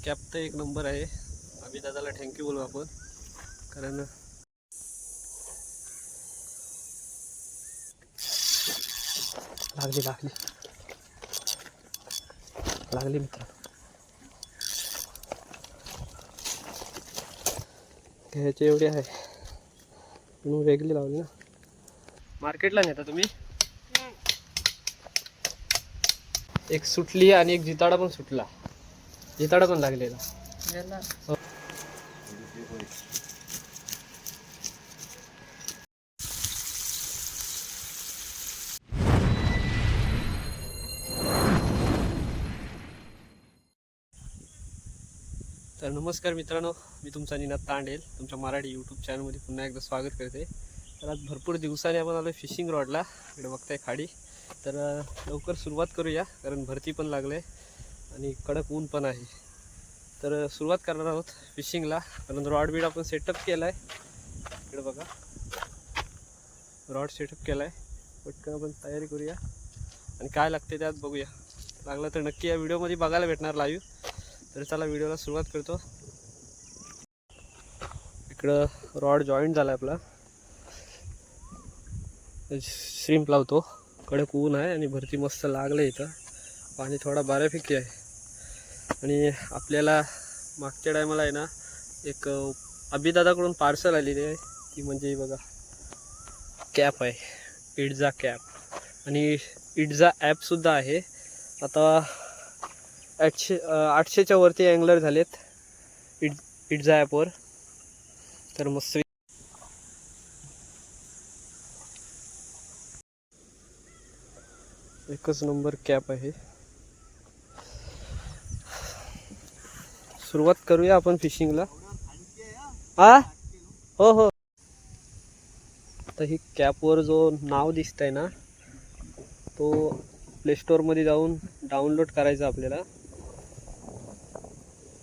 Cap तर एक number आहे. आम्ही दादाला थँक्यू बोलू आपण, कारण लागली लागली लागली मित्र. घ्यायचे एवढे आहे म्हणून वेगळी लावली ना. मार्केटला नेता तुम्ही? एक सुटली आणि एक जिताडा पण सुटला. जिताडा पण लागलेला. हो. तर नमस्कार मित्रांनो, मी तुमचा निनाद तांडेल तुमच्या मराठी यूट्यूब चॅनलमध्ये पुन्हा एकदा स्वागत करते. तर आज भरपूर दिवसांनी आपण आलो फिशिंग रॉडला. इकडे बघताय खाडी. तर लवकर सुरुवात करूया, कारण भरती पण लागले आणि कडक ऊन पण आहे. तर सुरुवात करणार आहोत फिशिंगला. कारण रॉड बीड आपण सेटअप केला आहे. इकडे बघा, रॉड सेटअप केला आहे. पटकन आपण तयारी करूया आणि काय लागते त्यात बघूया. लागलं तर नक्की या व्हिडिओमध्ये बघायला भेटणार लाईव्ह. तर चला व्हिडिओला सुरुवात करतो. इकडं रॉड जॉईंट झाला आपला. श्रिम्प लावतो. कडक ऊन आहे आणि भरती मस्त लागलं. इथं पाणी थोडा बऱ्यापैकी आहे. आणि आपल्याला मागच्या टायमाला आहे ना, एक अभिदादाकडून पार्सल आलेली आहे. ती म्हणजे बघा कॅप आहे, इडजा कॅप. आणि इडजा ॲपसुद्धा आहे. आता 800च्या वरती अँगलर झालेत इडजा ॲपवर. तर मस्त एकच नंबर कॅप आहे. सुरुवात करूया आपण फिशिंगला. हा हो हो. तर ही कॅपवर जो नाव दिसतंय ना, तो प्ले स्टोअरमध्ये जाऊन डाउनलोड करायचा आपल्याला.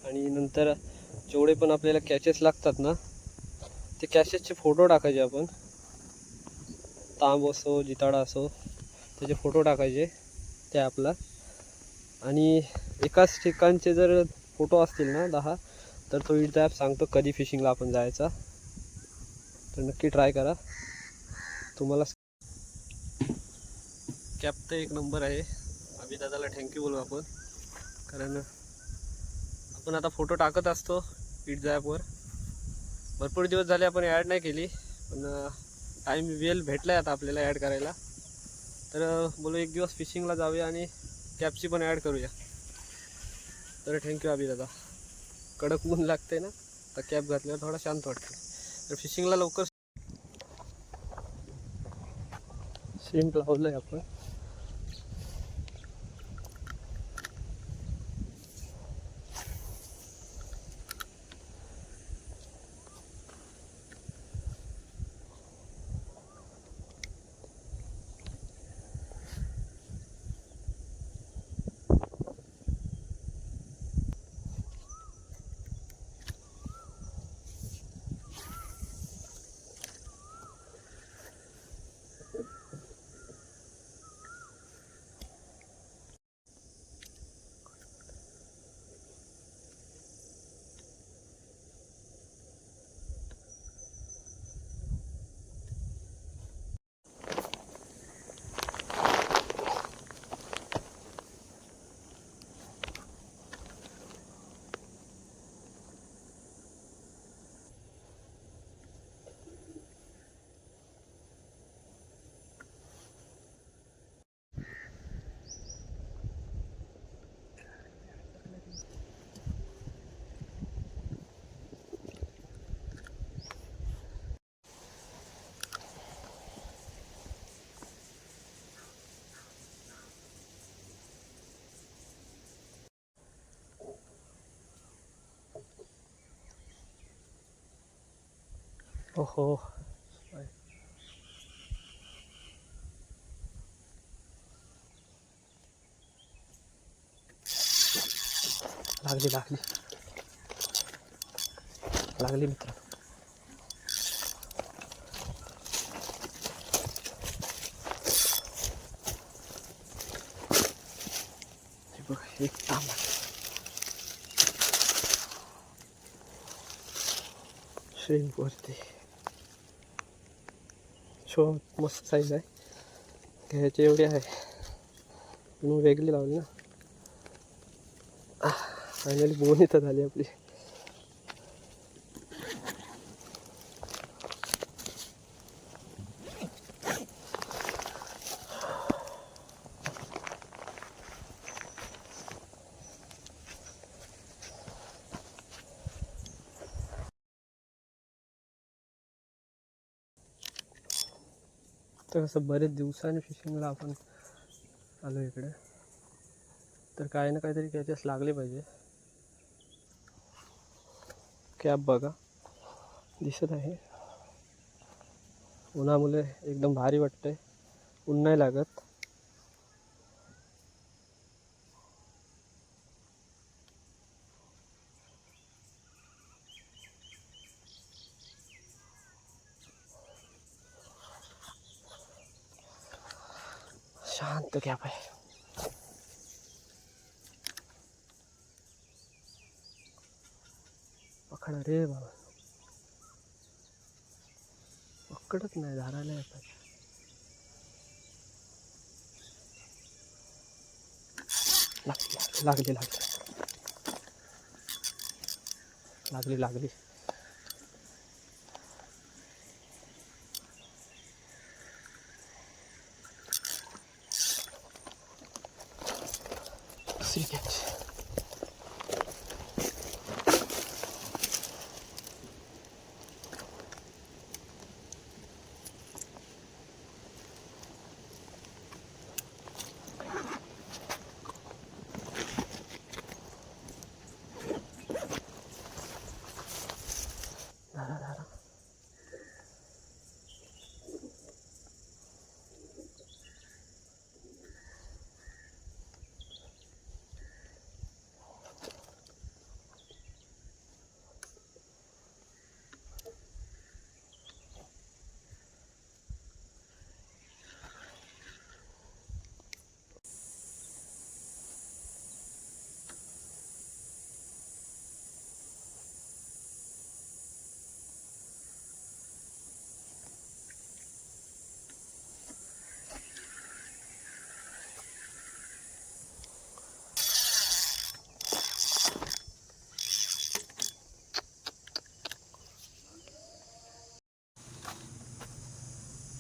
आणि नंतर जेवढे पण आपल्याला कॅचेस लागतात ना, ते कॅचेसचे फोटो टाकायचे आपण. तांब असो जिताडा असो, त्याचे फोटो टाकायचे त्या ॲपला. आणि एकाच ठिकाणचे जर फोटो असतील ना 10, तर तो इडचा ॲप सांगतो कधी फिशिंगला आपण जायचा. तर नक्की ट्राय करा. तुम्हाला कॅप तर एक नंबर आहे. आम्ही दादाला थँक्यू बोलू आपण, कारण आपण आता फोटो टाकत असतो इडजा ॲपवर. भरपूर दिवस झाले आपण ॲड नाही केली, पण टाईम वेल भेटला आहे आता आपल्याला ॲड करायला. तर बोलू एक दिवस फिशिंगला जाऊया आणि कॅपची पण ॲड करूया. तर थँक्यू अभि दादा. कडक ऊन लागते ना, तर कॅप घातल्यावर थोडा शांत वाटते. तर फिशिंगला लवकर श्रिम्प लावलं आहे आपण. ओहो लागली लागली लागली मित्र. एक तांबा श्रिम्प वरती शो मस्त साईज आहे. घ्यायची एवढी आहे म्हणून वेगळी लावली ना. फायनली बोन इथं झाली आपली. तर असं बरेच दिवसांनी फिशिंगला आपण आलो इकडे, तर काही ना काहीतरी कॅचेस लागले पाहिजे. कॅप बघा दिसत आहे, उन्हामुळे एकदम भारी वाटतंय. ऊन नाही लागत. शांत कॅप आहे. पकडा रे बाबा, पकडत नाही, धारायला येतात. लागली लागली लागली लागली. कॅच.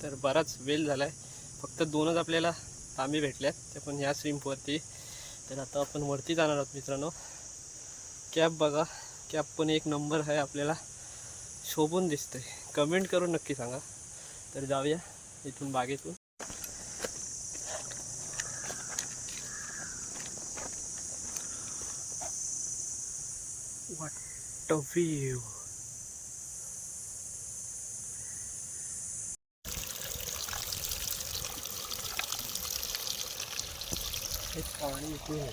तर बराच वेल झालाय, फक्त 2च आपल्याला तांबे भेटल्यात, ते पण ह्या स्विम्पवरती. तर आता आपण वरती जाणार आहोत मित्रांनो. कॅप बघा, कॅप पण एक नंबर आहे, आपल्याला शोभून दिसतंय. कमेंट करून नक्की सांगा. तर जाऊया इथून बागेतून. What a view. पाणी इथे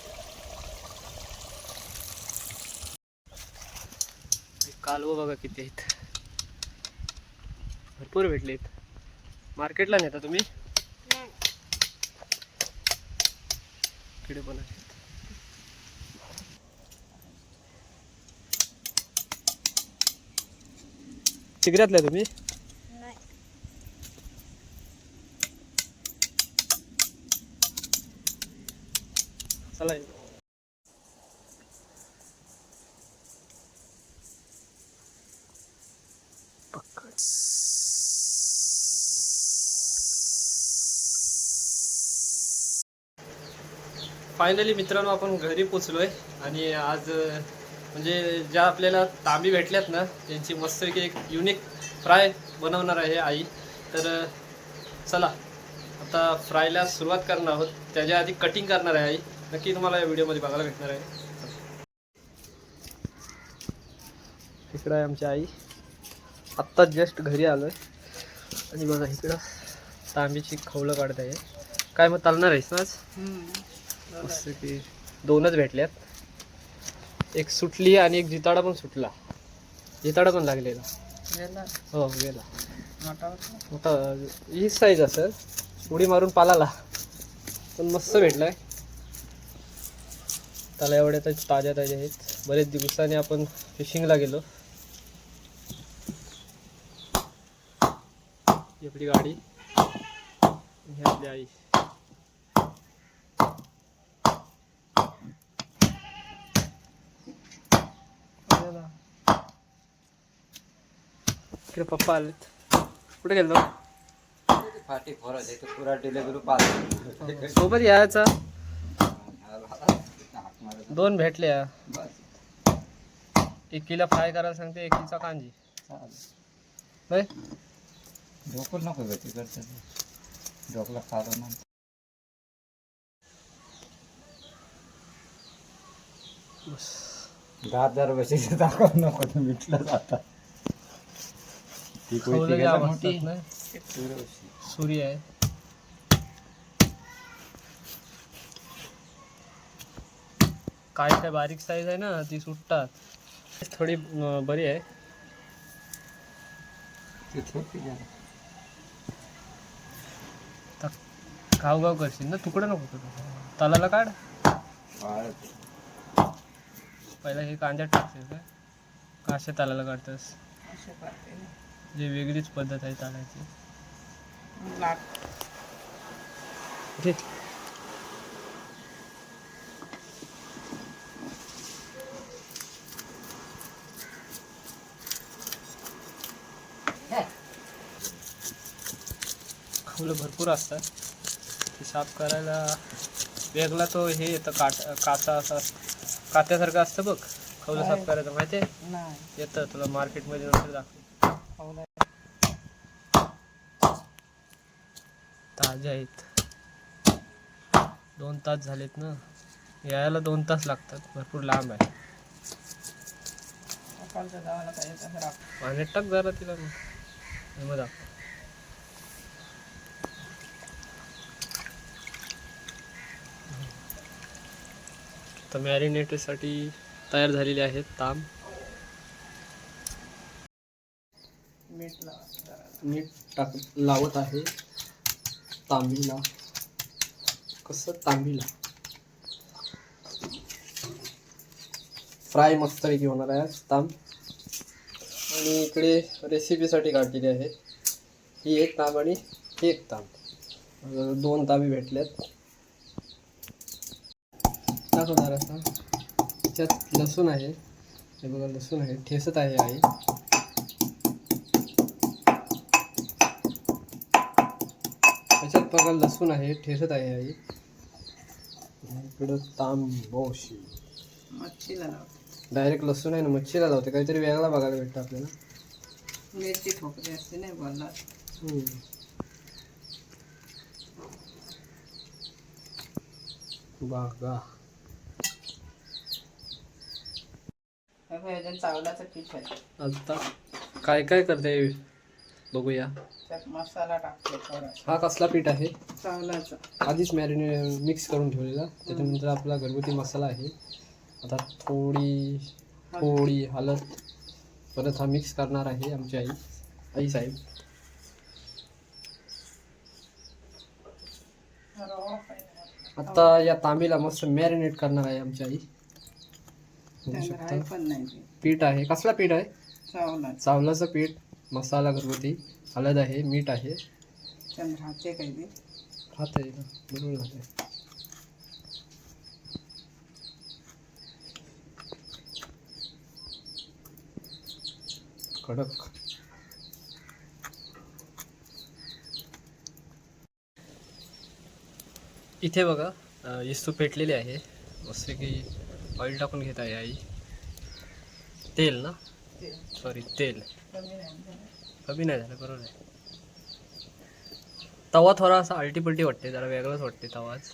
कालवं बघा किती आहेत, भरपूर भेटलेत. मार्केटला नेता तुम्ही? इकडे पण आहेत. चिगऱ्यातल्या तुम्ही? चला पकड. फायनली मित्रांनो आपण घरी पोचलोय. आणि आज म्हणजे ज्या आपल्याला तांबी भेटल्यात ना, त्यांची मस्तपैकी एक युनिक फ्राय बनवणार आहे आई. तर चला आता फ्रायला सुरुवात करणार आहोत. त्याच्या आधी कटिंग करणार आहे आई. नक्की तुम्हाला या व्हिडिओमध्ये बघायला भेटणार आहे. इकडं आहे आमची आई. आत्ताच जस्ट घरी आलोय आणि बघा इकडं तांबीची खवलं काढत आहे. काय मग चालणार आहेस ना आज? मस्त की 2च भेटल्यात, एक सुटली आणि एक जिताडा पण सुटला. जिताडा पण लागलेला. हो गेला. मोठा ही साईज असेल, उडी मारून पालाला, पण मस्त भेटलाय. त्याला एवढ्या ताज्या आहेत. बरेच दिवसांनी आपण फिशिंगला गेलो. आपली गाडी, ही आपली आई. इकडे पप्पा आलेत. कुठे गेलो? फाटी फोरत आहे पुरा डिलिव्हरी पास सोबत यायचा. 2 भेटल्या. एकीला फ्राय करायला सांगते, एकीचा कांजी. नाही ढोकल नको गती करतात ढोकला खायला ना. 10,000 वर्षाची दाखव नको तर मिटलं जातात. ती मोठी सूर्य आहे. काय बारीक साईज आहे ना, ती सुटतात. थोडी बरी आहे. गाव करशील ना, तुकडं नको करू. तलाला काढ. पहिला हे कांद्यात टाकशील काय? अशा तलाला काढतोस? जे वेगळीच पद्धत आहे तालायची. खवलं भरपूर असतात. ते साफ करायला वेगळा तो हे येतं, काचा असा कात्यासारखं असतं बघ. खवलं साफ करायचं माहिती आहे? येतं तुला मार्केटमध्ये नंतर दाखव. ताजे आहेत. 2 तास झालेत ना, यायला 2 तास लागतात. भरपूर लांब आहे. पाण्यात टाक जरा तिला मग दाखव. तर मॅरिनेटसाठी तयार झालेले आहेत ताम. मीठ टाक लावत आहे तांबीला. कसं तांबीला फ्राय मस्तपैकी होणार आहे ताम. आणि इकडे रेसिपीसाठी काढलेली आहे. ही एक ताम आणि ही एक ताम. 2 तांबी भेटल्यात. दाखवणार असा त्यात लसूण आहे. हे बघा लसूण आहे, ठेचत आहे आई. त्याच्यात बघा लसूण आहे, ठेचत आहे आई. इकडं तांबोशी मच्छीला लावते. डायरेक्ट लसूण आहे ना, मच्छीला लावते. काहीतरी वेगळा बघायला भेटतं आपल्याला. मिरची ठोकली असते नाही बोलला. बघा चावलाचं पीठ आहे. आता काय काय करते बघूया. त्यात मसाला टाकते थोडासा. हा कसला पीठ आहे? चावलाचा. आधीच मिक्स करून ठेवलेला. त्याच्यानंतर आपला घरगुती मसाला आहे. आता थोडी हळद परत हा मिक्स करणार आहे आमची आई साहेब. आता या तांबीला मस्त मॅरिनेट करणार आहे आमची आई. पण नाही पीठ आहे. कसला पीठ आहे? चावलाचं पीठ, मसाला घरगुती, हळद आहे, मीठ आहे. राहते काही ते राहते ना, बरोबर राहते. कडक. इथे बघा इस्तू पेटलेली आहे. मस्त की ऑइल टाकून घेत आहे आई. तेल ना, सॉरी तेल कमी नाही झालं, बरोबर आहे. तवा थोडा असा अल्टीपल्टी वाटते, जरा वेगळंच वाटते तवाच.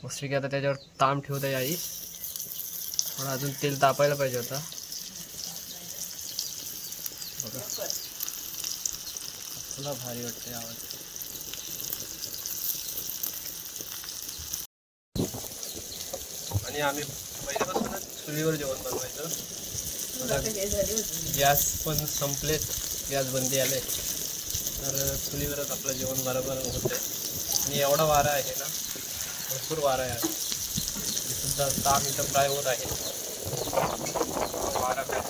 मस्त की आता त्याच्यावर ताम ठेवत आहे आई. थोडा अजून तेल तापायला पाहिजे होता. बघा कसला भारी वाटते आवाज. आणि आम्ही पहिल्यापासूनच चुलीवर जेवण बनवायचं. गॅस पण संपलेत, गॅस बंदी आले, तर चुलीवरच आपलं जेवण बरोबर होतं. आणि एवढा वारा आहे ना, भरपूर वारा आहे. सुद्धा ताम इथं फ्राय होत आहे. वारा काय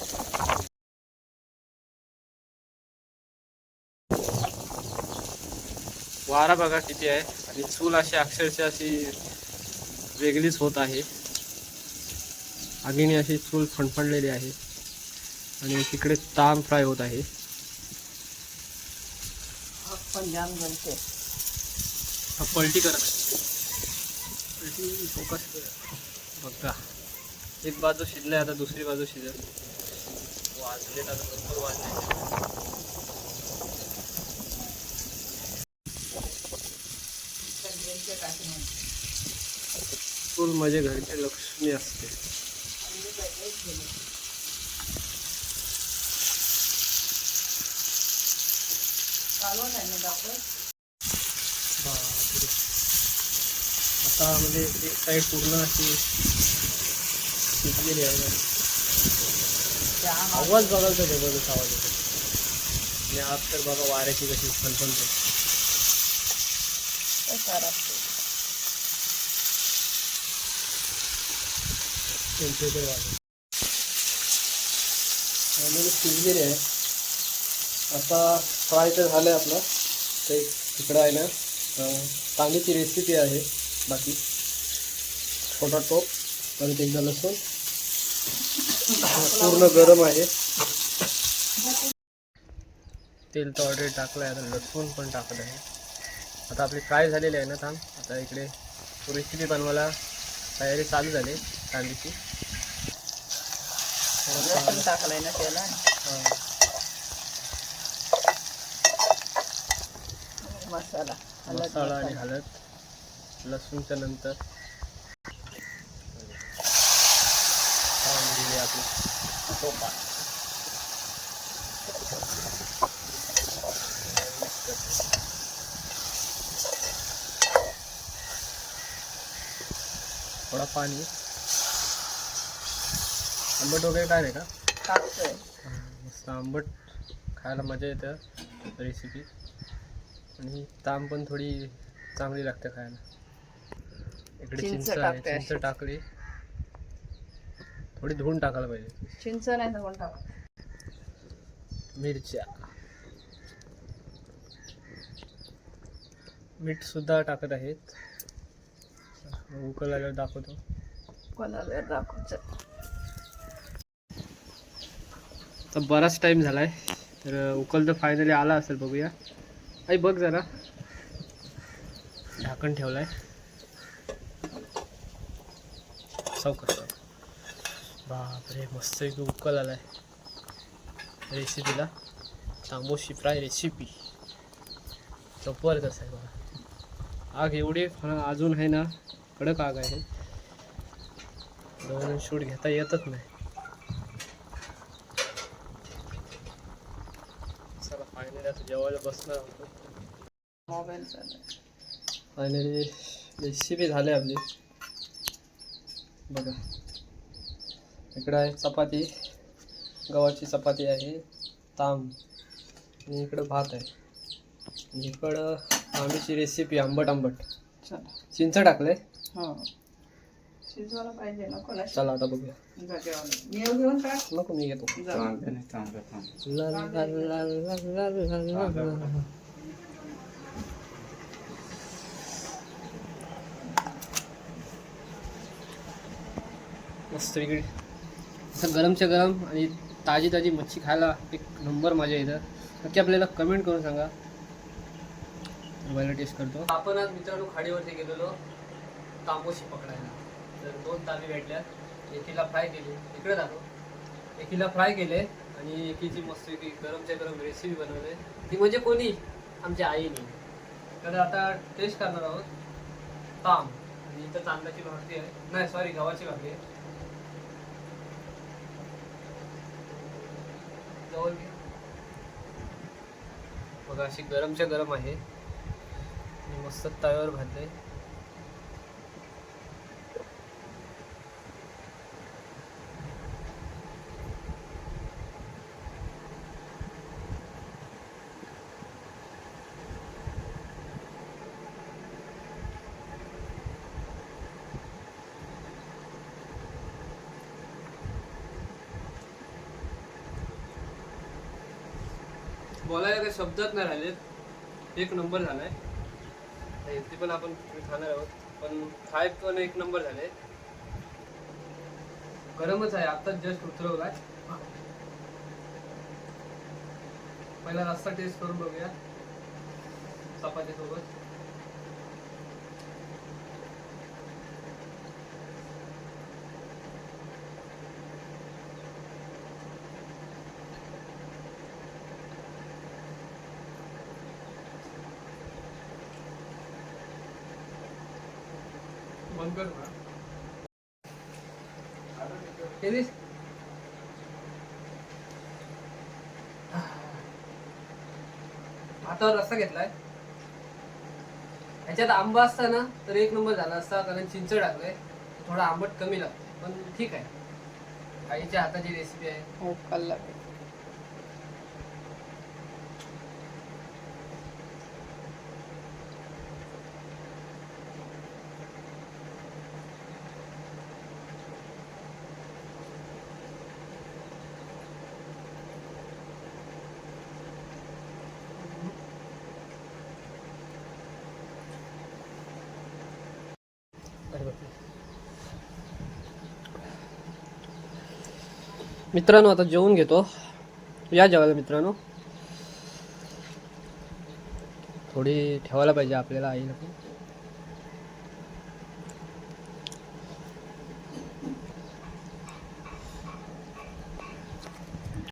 वारा बघा किती आहे आणि चूल अशी अक्षरशः अशी वेगळीच होत आहे. आगीने अशी चूल फणफणलेली आहे आणि तिकडे ताम फ्राय होत आहे. पण जाम जमते. हा पलटी करत आहे. पलटी फोकस बघा. एक बाजू शिजले, आता दुसरी बाजू शिजेल. वाजले आता भरपूर वाजले. चूल म्हणजे घरची लक्ष्मी असते. चालवत आहे ना दाखवत. बापरे. आता म्हणजे एक साईड पूर्ण अशी शिजलेली आहे ना. आवाज बघाल तर जबरदस्त आवाज येतो. आणि आज तर बघा वाऱ्याची कशी फणफणते. टेम्परेचर वाढलं. म्हणजे शिजलेली आहे. आता फ्राय तर झालं आहे आपलं. ते तिकडं आहे ना तांदूळची रेसिपी आहे. बाकी छोटा टोप परत एकदा लसूण पूर्ण गरम आहे. तेल तर ऑलरेडी टाकलं आहे. आता लसूण पण टाकलं आहे. आता आपली फ्राय झालेली आहे ना थांब. आता इकडे रेसिपी बनवायला तयारी चालू झाली कांद्याची. टाकलाय ना त्याला. मसाला मसाला आणि हळद लसूणच्या नंतर आपली टोपा. थोडा पाणी. आंबट वगैरे काय नाही का? टाकतोय. मस्त आंबट खायला मजा येतं रेसिपी. आणि ताम पण थोडी चांगली लागते खायला. इकडे चिंच आहे. चिंच टाकली. थोडी धुवून टाकायला पाहिजे. चिंच नाही तर कोण टाक. मिरच्या मीठ सुद्धा टाकत आहेत. उकळ आल्यावर दाखवतो. कोणाला दाखवचं. तर बराच टाइम झालाय. तर उकल तर फायनली आला असेल. बघूया. आई बघ जरा. झाकण ठेवलाय. सावकाश. बापरे मस्त एक उकल आलाय रेसिपीला. तांबोशी फ्राय रेसिपी जबरदस्त आहे बघा. आग एवढी अजून आहे ना कडक आग आहे. दोन शूट घेता येतच नाही. चला फायनली आता जेवायला बसणार आहोत. मोबाईल चालू. फायनली रेसिपी झाली आपली. बघा इकडं आहे चपाती. गव्हाची चपाती आहे. ताम आणि इकडं भात आहे. आणि इकडं आंब्याची रेसिपी आंबट आंबट. चला. चिंच टाकले. हो शिजवायला पाहिजे ना कोणा. चला आता बघूया. मी घेऊन टाक. नको मी घेतो. ला ला ला ला ला ला ला. मस्त इकडे असं गरमच्या गरम आणि ताजी ताजी मच्छी खायला एक नंबर मजा येतं. नक्की आपल्याला कमेंट करून सांगा. मोबाईलला टेस्ट करतो. आपण आज मित्रांनो खाडीवरती गेलेलो तांबोशी पकडायला. तर 2 तांबे भेटल्या. एकीला फ्राय केली. इकडे दाखव. एकीला फ्राय केले आणि एकीची मस्त की गरमच्या गरम रेसिपी बनवली. ती म्हणजे कोणी आमच्या आईने. तर आता टेस्ट करणार आहोत ताम. आणि इथं तांदळाची भाकरी आहे. नाही सॉरी गव्हाची भाकरी आहे. जवळ घे. बघा अशी गरमच्या गरम आहे. आणि मस्त तव्यावर भाजले. बोलायला काही शब्दच नाही राहिलेत. एक नंबर झालाय. हेल्दी पण आपण खाणार आहोत, पण खाय पण एक नंबर झाले. गरमच आहे, आत्ताच जस्ट उतरवलाय. पहिला रस्ता टेस्ट करून बघूया चपाती सोबत. बंद कर ना. केलीस? हातावर रस्ता घेतलाय. ह्याच्यात आंबा असता ना तर एक नंबर झाला असता, कारण चिंच टाकलंय, थोडा आंबट कमी लागतो, पण ठीक आहे. आईच्या हाताची रेसिपी आहे. हो कल्ला. मित्रांनो आता जेवून घेतो. या जेवायला मित्रांनो. थोडी ठेवायला पाहिजे आपल्याला आईला पण.